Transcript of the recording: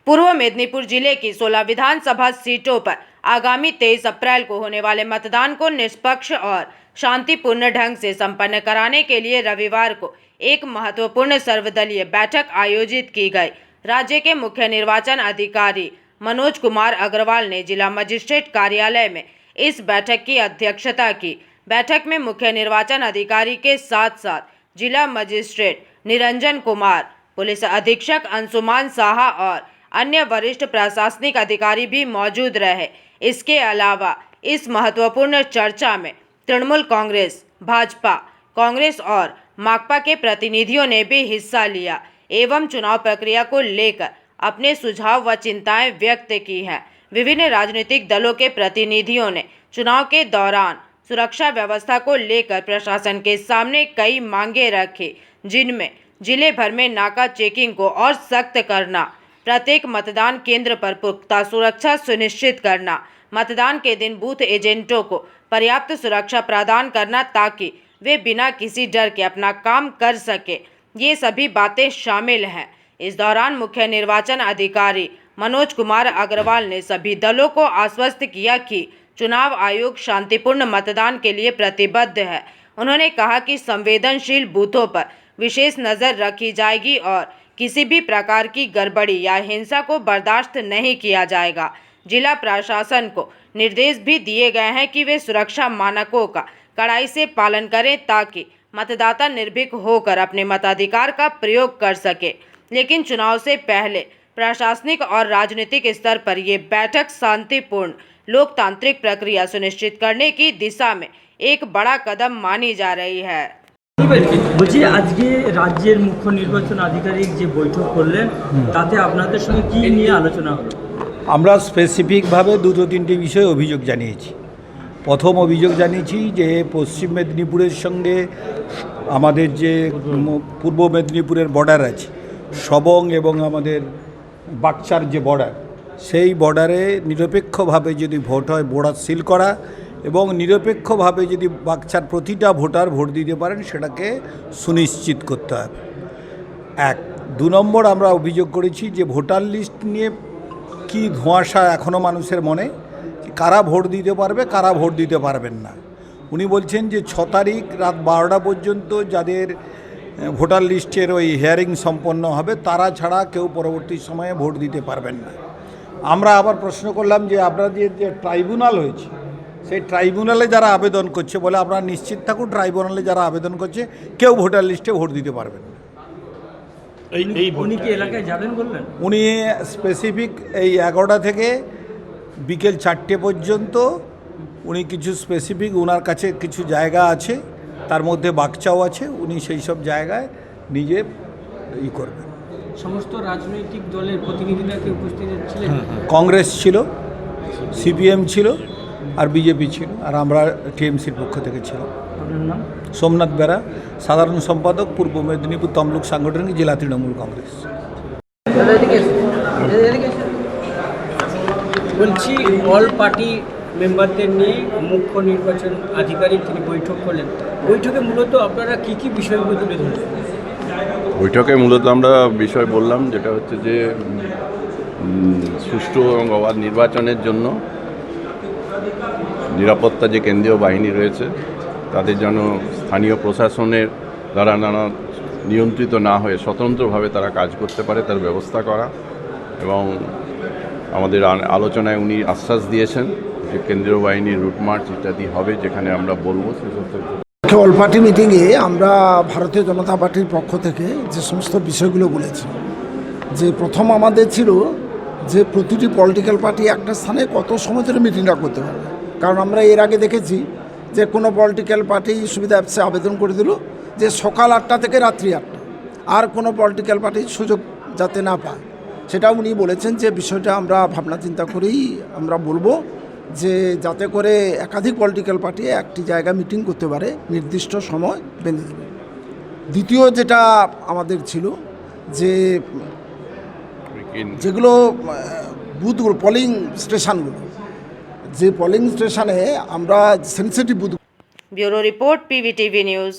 पूर्व मेदिनीपुर जिले की 16 विधानसभा सीटों पर आगामी 23 अप्रैल को होने वाले मतदान को निष्पक्ष और शांतिपूर्ण ढंग से संपन्न कराने के लिए रविवार को एक महत्वपूर्ण सर्वदलीय बैठक आयोजित की गई। राज्य के मुख्य निर्वाचन अधिकारी मनोज कुमार अग्रवाल ने जिला मजिस्ट्रेट कार्यालय में इस बैठक की अध्यक्षता की। बैठक में मुख्य निर्वाचन अधिकारी के साथ साथ जिला मजिस्ट्रेट निरंजन कुमार, पुलिस अधीक्षक अंशुमान साहा और अन्य वरिष्ठ प्रशासनिक अधिकारी भी मौजूद रहे। इसके अलावा इस महत्वपूर्ण चर्चा में तृणमूल कांग्रेस, भाजपा, कांग्रेस और माकपा के प्रतिनिधियों ने भी हिस्सा लिया एवं चुनाव प्रक्रिया को लेकर अपने सुझाव व चिंताएं व्यक्त की हैं। विभिन्न राजनीतिक दलों के प्रतिनिधियों ने चुनाव के दौरान सुरक्षा व्यवस्था को लेकर प्रशासन के सामने कई मांगे रखी, जिनमें जिले भर में नाका चेकिंग को और सख्त करना, प्रत्येक मतदान केंद्र पर पुख्ता सुरक्षा सुनिश्चित करना, मतदान के दिन बूथ एजेंटों को पर्याप्त सुरक्षा प्रदान करना ताकि वे बिना किसी डर के अपना काम कर सके, ये सभी बातें शामिल हैं। इस दौरान मुख्य निर्वाचन अधिकारी मनोज कुमार अग्रवाल ने सभी दलों को आश्वस्त किया कि चुनाव आयोग शांतिपूर्ण मतदान के लिए प्रतिबद्ध है। उन्होंने कहा कि संवेदनशील बूथों पर विशेष नज़र रखी जाएगी और किसी भी प्रकार की गड़बड़ी या हिंसा को बर्दाश्त नहीं किया जाएगा। जिला प्रशासन को निर्देश भी दिए गए हैं कि वे सुरक्षा मानकों का कड़ाई से पालन करें ताकि मतदाता निर्भीक होकर अपने मताधिकार का प्रयोग कर सके। लेकिन चुनाव से पहले प्रशासनिक और राजनीतिक स्तर पर ये बैठक शांतिपूर्ण लोकतांत्रिक प्रक्रिया सुनिश्चित करने की दिशा में एक बड़ा कदम मानी जा रही है। বলছি আজকে রাজ্যের মুখ্য নির্বাচন আধিকারিক যে বৈঠক করলেন তাতে আপনাদের সঙ্গে কি নিয়ে আলোচনা হলো? আমরা স্পেসিফিকভাবে দুটো তিনটি বিষয়ে অভিযোগ জানিয়েছি। প্রথম অভিযোগ জানিয়েছি যে পশ্চিম মেদিনীপুরের সঙ্গে আমাদের যে পূর্ব মেদিনীপুরের বর্ডার আছে, সবং এবং আমাদের বাকচার যে বর্ডার, সেই বর্ডারে নিরপেক্ষভাবে যদি ভোট হয় বর্ডার সিল করা এবং নিরপেক্ষভাবে যদি বাকচার প্রতিটা ভোটার ভোট দিতে পারেন সেটাকে সুনিশ্চিত করতে হবে। এক। দু নম্বর আমরা অভিযোগ করেছি যে ভোটার লিস্ট নিয়ে কি ধোঁয়াশা এখনও মানুষের মনে, কারা ভোট দিতে পারবে কারা ভোট দিতে পারবেন না। উনি বলছেন যে 6 তারিখ রাত 12টা পর্যন্ত যাদের ভোটার লিস্টের ওই হিয়ারিং সম্পন্ন হবে তারা ছাড়া কেউ পরবর্তী সময়ে ভোট দিতে পারবেন না। আমরা আবার প্রশ্ন করলাম যে আপনাদের যে ট্রাইব্যুনাল হয়েছে সেই ট্রাইব্যুনালে যারা আবেদন করছে বলে আপনারা নিশ্চিত থাকুন ট্রাইব্যুনালে যারা আবেদন করছে কেউ ভোটার লিস্টে ভোট দিতে পারবেন না। উনি কি এলাকায় যাবেন বললেন? উনি স্পেসিফিক এই 11টা থেকে বিকেল 4টে পর্যন্ত উনি কিছু স্পেসিফিক ওনার কাছে কিছু জায়গা আছে, তার মধ্যে বাকচাও আছে, উনি সেই সব জায়গায় নিজে করবেন। সমস্ত রাজনৈতিক দলের প্রতিনিধিরা কি উপস্থিত ছিলেন? কংগ্রেস ছিল, সিপিএম ছিল আর বিজেপি ছিল, আর আমরা টিএমসির পক্ষ থেকে ছিল। আপনার নাম? সোমনাথ বেরা, সাধারণ সম্পাদক, পূর্ব মেদিনীপুর তমলুক সাংগঠনিক জেলা তৃণমূল কংগ্রেস। বলছি অল পার্টি মেম্বারদের নিয়ে মুখ্য নির্বাচন আধিকারিক তিনি বৈঠক করলেন। বৈঠকে মূলত আপনারা কি কি বিষয়গুলো তুলে ধরলেন? বৈঠকে মূলত আমরা বিষয় বললাম যেটা হচ্ছে যে সুষ্ঠু এবং অবাধ নির্বাচনের জন্য নিরাপত্তা যে কেন্দ্রীয় বাহিনী রয়েছে তাদের যেন স্থানীয় প্রশাসনের দ্বারা নানা নিয়ন্ত্রিত না হয়ে স্বতন্ত্রভাবে তারা কাজ করতে পারে তার ব্যবস্থা করা। এবং আমাদের আলোচনায় উনি আশ্বাস দিয়েছেন যে কেন্দ্রীয় বাহিনীর রুট মার্চ ইত্যাদি হবে, যেখানে আমরা বলবো সেসব। অল পার্টি মিটিংয়ে আমরা ভারতীয় জনতা পার্টির পক্ষ থেকে যে সমস্ত বিষয়গুলো বলেছি, যে প্রথম আমাদের ছিল যে প্রতিটি পলিটিক্যাল পার্টি একটা স্থানে কত সময় ধরে মিটিংটা করতে পারবে। কারণ আমরা এর আগে দেখেছি যে কোনো পলিটিক্যাল পার্টি সুবিধা অ্যাপসে আবেদন করে দিল যে সকাল 8টা থেকে রাত্রি 8টা, আর কোনো পলিটিক্যাল পার্টির সুযোগ যাতে না পায় সেটা উনি বলেছেন যে বিষয়টা আমরা ভাবনা চিন্তা করেই আমরা বলবো যে যাতে করে একাধিক পলিটিক্যাল পার্টি একটি জায়গায় মিটিং করতে পারে, নির্দিষ্ট সময় বেঁধে দেবে। দ্বিতীয় যেটা আমাদের ছিল যে যেগুলো বুথগুলো পোলিং স্টেশনগুলো, যে পোলিং স্টেশনে আমরা sensitive booth. Bureau report, PVTV news.